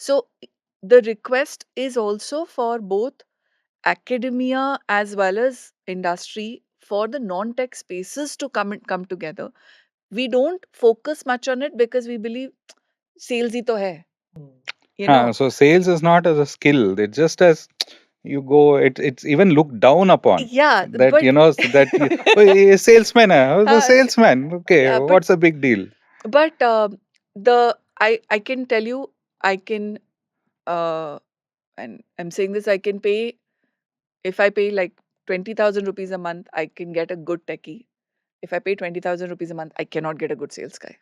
So the request is also for both academia as well as industry for the non-tech spaces to come together. We don't focus much on it because we believe sales hi to hai, you know. So sales is not as a skill. It's just as you go. It's even looked down upon. Yeah, That but so that oh, a salesman. The uh, salesman. Okay, yeah, what's the big deal? but the I can tell you, I can uh and I'm saying this, I can pay, if I pay like 20,000 rupees a month, I can get a good techie. If I pay 20,000 rupees a month, I cannot get a good sales guy.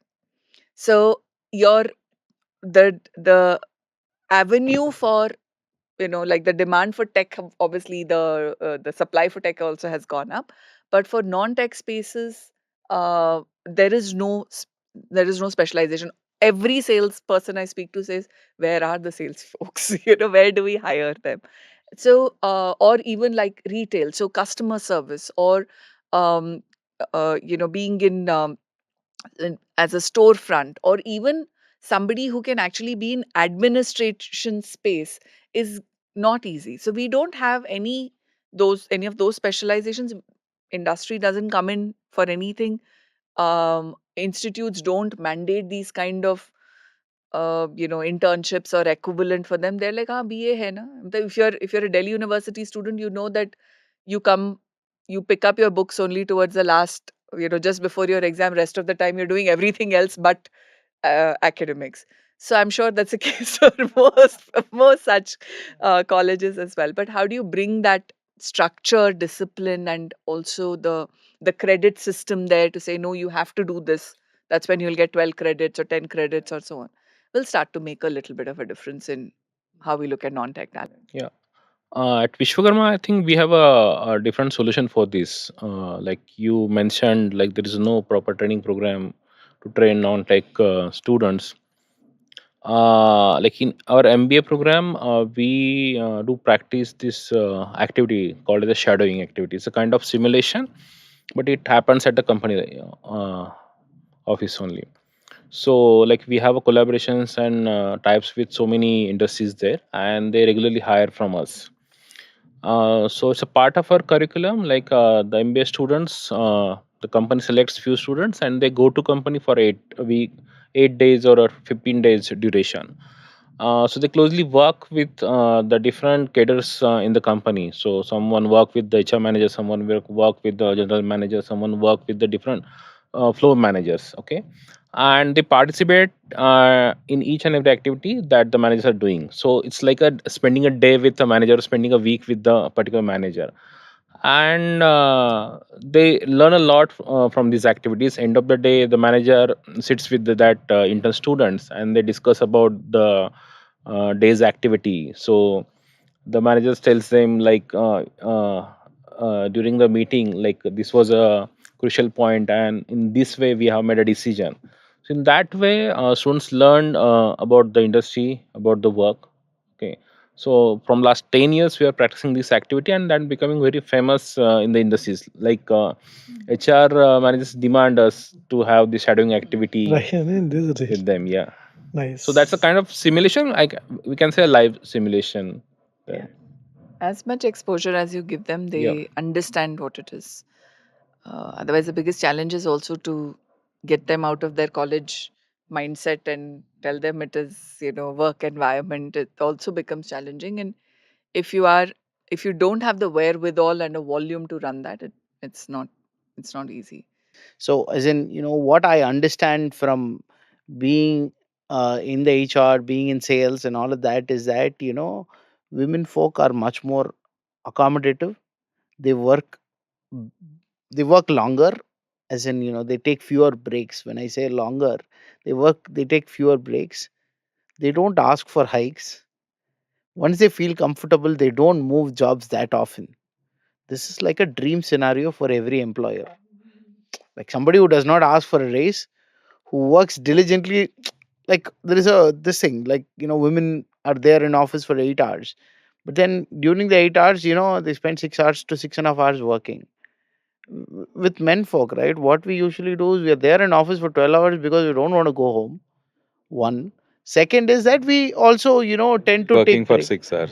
So your the avenue for, like the demand for tech, obviously the supply for tech also has gone up, but for non-tech spaces, there is no specialization. Every salesperson I speak to says, where are the sales folks? Where do we hire them? So or even like retail, so customer service, or um, being as a storefront, or even somebody who can actually be in administration space is not easy. So we don't have any of those specializations. Industry doesn't come in for anything. Institutes don't mandate these kind of internships or equivalent for them. They're like, ah, BA hai na. If you're a Delhi University student, you know that you come, you pick up your books only towards the last, just before your exam. Rest of the time, you're doing everything else but academics. So I'm sure that's the case for most such colleges as well. But how do you bring that structure, discipline, and also the credit system there to say, no, you have to do this. That's when you'll get 12 credits or 10 credits or so on. Will start to make a little bit of a difference in how we look at non-tech talent. Yeah. At Vishwakarma, I think we have a different solution for this. Like you mentioned, like there is no proper training program to train non-tech students. Like in our MBA program, we do practice this activity called as a shadowing activity. It's a kind of simulation, but it happens at the company office only. So like we have a collaborations and types with so many industries there, and they regularly hire from us. So it's a part of our curriculum. Like the MBA students, the company selects few students and they go to company for 8 week, 8 days or a 15 days duration. So they closely work with the different cadres in the company. So someone work with the HR manager, someone work with the general manager, someone work with the different floor managers. Okay, and they participate in each and every activity that the managers are doing. So it's like a spending a day with the manager, spending a week with the particular manager, and they learn a lot from these activities. End of the day, the manager sits with that intern students and they discuss about the day's activity. So the manager tells them like during the meeting, like this was a crucial point and in this way we have made a decision. So in that way students learn about the industry, about the work. Okay, so from last 10 years we are practicing this activity and then becoming very famous in the industries. Like HR managers demand us to have the shadowing activity Right. I mean, this is with really them. Yeah, so that's a nice. kind of simulation, like we can say a live simulation Yeah. there. As much exposure as you give them, Yeah. they understand what it is. Otherwise, the biggest challenge is also to get them out of their college mindset and tell them it is, work environment. It also becomes challenging. And if you are, if you don't have the wherewithal and a volume to run that, it's not, it's not easy. So, as in, what I understand from being in the HR, being in sales, and all of that is that, women folk are much more accommodative. They work, they work longer, as in, they take fewer breaks. When I say longer, they take fewer breaks. They don't ask for hikes. Once they feel comfortable, they don't move jobs that often. This is like a dream scenario for every employer. Like somebody who does not ask for a raise, who works diligently. Like there is a this thing, like, women are there in office for 8 hours, but then during the 8 hours, they spend 6 hours to 6.5 hours working. With men folk, right, what we usually do is we are there in office for 12 hours because we don't want to go home. One. Second is that we also, tend to Working take for break. 6 hours.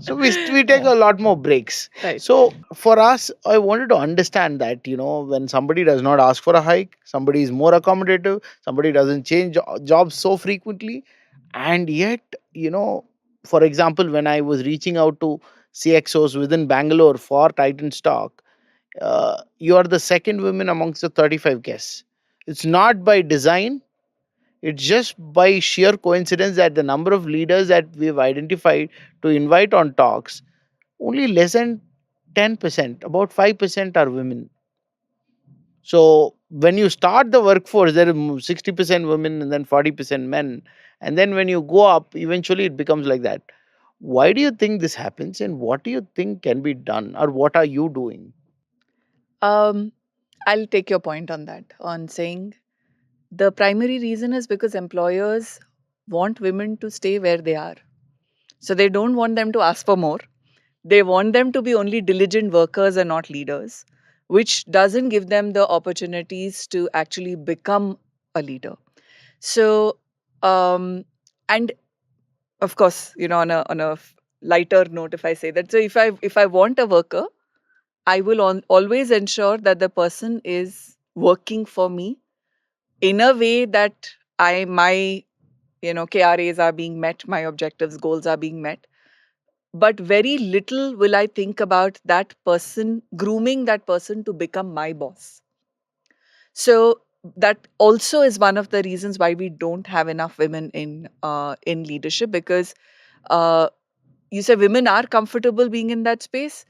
So we take a lot more breaks. Right. So for us, I wanted to understand that, when somebody does not ask for a hike, somebody is more accommodative, somebody doesn't change jobs so frequently, and yet, for example, when I was reaching out to CXOs within Bangalore for Titan stock, you are the second woman amongst the 35 guests. It's not by design, it's just by sheer coincidence that the number of leaders that we've identified to invite on talks, only less than 10%, about 5% are women. So when you start the workforce, there are 60% women and then 40% men. And then when you go up, eventually it becomes like that. Why do you think this happens, and what do you think can be done, or what are you doing? Um, I'll take your point on that, on saying the primary reason is because employers want women to stay where they are. So they don't want them to ask for more. They want them to be only diligent workers and not leaders, which doesn't give them the opportunities to actually become a leader. So, and of course, on a lighter note, if I say that, so if I want a worker, I will always ensure that the person is working for me in a way that my KRAs are being met, my objectives, goals are being met. But very little will I think about that person, grooming that person to become my boss. So that also is one of the reasons why we don't have enough women in leadership, because uh, you say women are comfortable being in that space.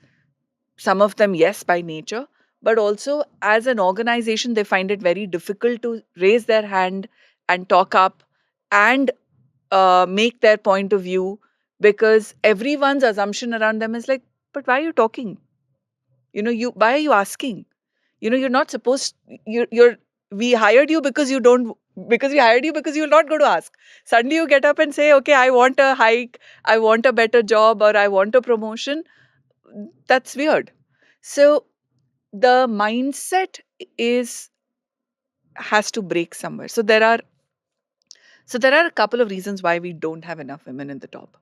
Some of them, yes, by nature, but also as an organization, they find it very difficult to raise their hand and talk up and make their point of view, because everyone's assumption around them is like, but why are you talking? You why are you asking? You're not supposed. You're we hired you because you don't because we hired you because you're not going to ask. Suddenly you get up and say, okay, I want a hike, I want a better job, or I want a promotion. That's weird. So the mindset is has to break somewhere. So there are a couple of reasons why we don't have enough women in the top.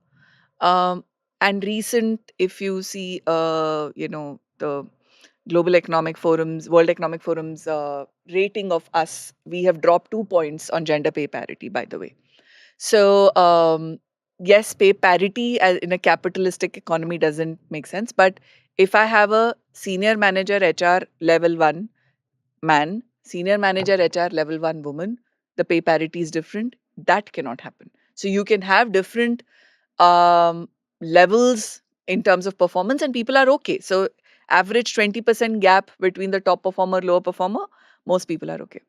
Um, and recent, if you see, the Global Economic Forum's, World Economic Forum's rating of us, we have dropped 2 points on gender pay parity, by the way. So, yes, pay parity in a capitalistic economy doesn't make sense. But if I have a senior manager HR level 1 man, senior manager HR level 1 woman, the pay parity is different. That cannot happen. So you can have different levels in terms of performance, and people are okay. So average 20% gap between the top performer, lower performer, most people are okay.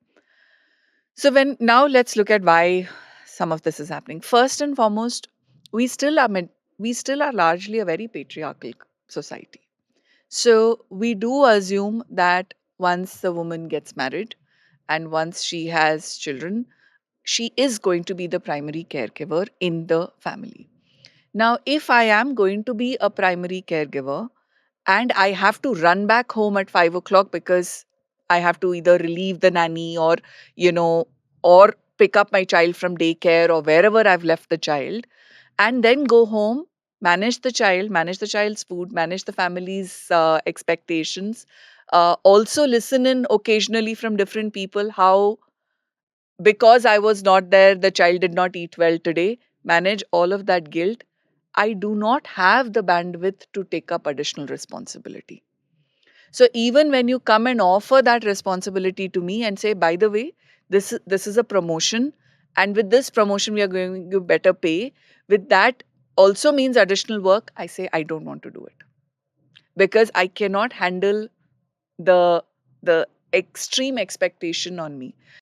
So when now let's look at why some of this is happening. First and foremost, we still are we still are largely a very patriarchal society. So we do assume that once the woman gets married and once she has children, she is going to be the primary caregiver in the family. Now, if I am going to be a primary caregiver and I have to run back home at 5 o'clock because I have to either relieve the nanny you know, or pick up my child from daycare or wherever I've left the child, and then go home, manage the child's food, manage the family's expectations, also listen in occasionally from different people how, because I was not there, the child did not eat well today, manage all of that guilt. I do not have the bandwidth to take up additional responsibility. So even when you come and offer that responsibility to me and say, by the way, this is a promotion, and with this promotion we are going to give better pay. With that also means additional work. I say I don't want to do it because I cannot handle the the extreme expectation on me.